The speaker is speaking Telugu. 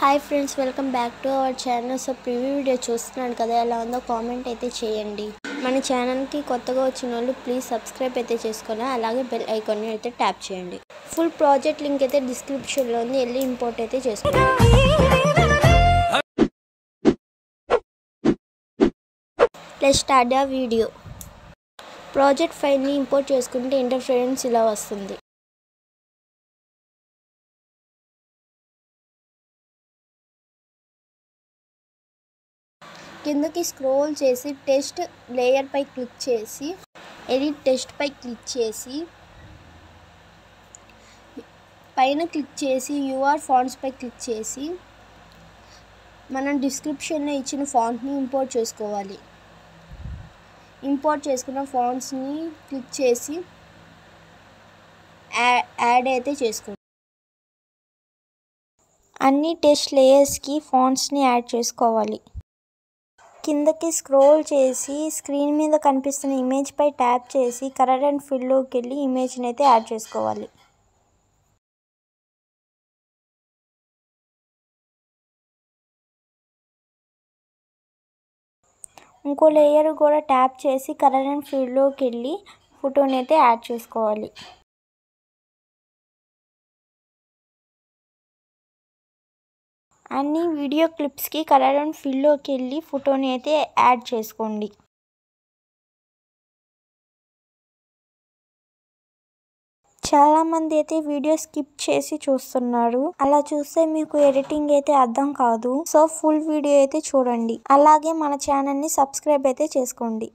Hi friends, welcome back to our channel. So preview video చూస్తున్నాను కదా, ఎలా ఉందో కామెంట్ అయితే చేయండి. మన ఛానల్కి కొత్తగా వచ్చిన వాళ్ళు ప్లీజ్ సబ్స్క్రైబ్ అయితే చేసుకోండి, అలాగే బెల్ ఐకాన్ని అయితే ట్యాప్ చేయండి. ఫుల్ ప్రాజెక్ట్ లింక్ అయితే డిస్క్రిప్షన్లో ఉంది, వెళ్ళి ఇంపోర్ట్ అయితే చేసుకోండి. Let's start the video. Project ఫైల్ని ఇంపోర్ట్ చేసుకుంటే ఇంటర్ఫరెన్స్ ఇలా వస్తుంది. కిందకి స్క్రోల్ చేసి టెక్స్ట్ లేయర్ పై క్లిక్ చేసి ఎడిట్ టెక్స్ట్ పై క్లిక్ చేసి పైన క్లిక్ చేసి యూఆర్ ఫాంట్స్ పై క్లిక్ చేసి మనం డిస్క్రిప్షన్లో ఇచ్చిన ఫాంట్ని ఇంపోర్ట్ చేసుకోవాలి. ఇంపోర్ట్ చేసుకున్న ఫాంట్స్ని క్లిక్ చేసి యాడ్ అయితే చేసుకోండి. అన్ని టెక్స్ట్ లేయర్స్కి ఫాంట్స్ని యాడ్ చేసుకోవాలి. కిందకి స్క్రోల్ చేసి స్క్రీన్ మీద కనిపిస్తున్న ఇమేజ్ పై ట్యాప్ చేసి కలర్ అండ్ ఫిల్లోకి వెళ్ళి ఇమేజ్ని అయితే యాడ్ చేసుకోవాలి. ఇంకో లేయర్ కూడా ట్యాప్ చేసి కలర్ అండ్ ఫిల్లోకి వెళ్ళి ఫోటోని అయితే యాడ్ చేసుకోవాలి. అన్ని వీడియో క్లిప్స్కి కలర్ అండ్ ఫిల్లోకి వెళ్ళి ఫోటోని అయితే యాడ్ చేసుకోండి. చాలామంది అయితే వీడియో స్కిప్ చేసి చూస్తున్నారు. అలా చూస్తే మీకు ఎడిటింగ్ అయితే అర్థం కాదు. సో ఫుల్ వీడియో అయితే చూడండి, అలాగే మన ఛానల్ని సబ్స్క్రైబ్ అయితే చేసుకోండి.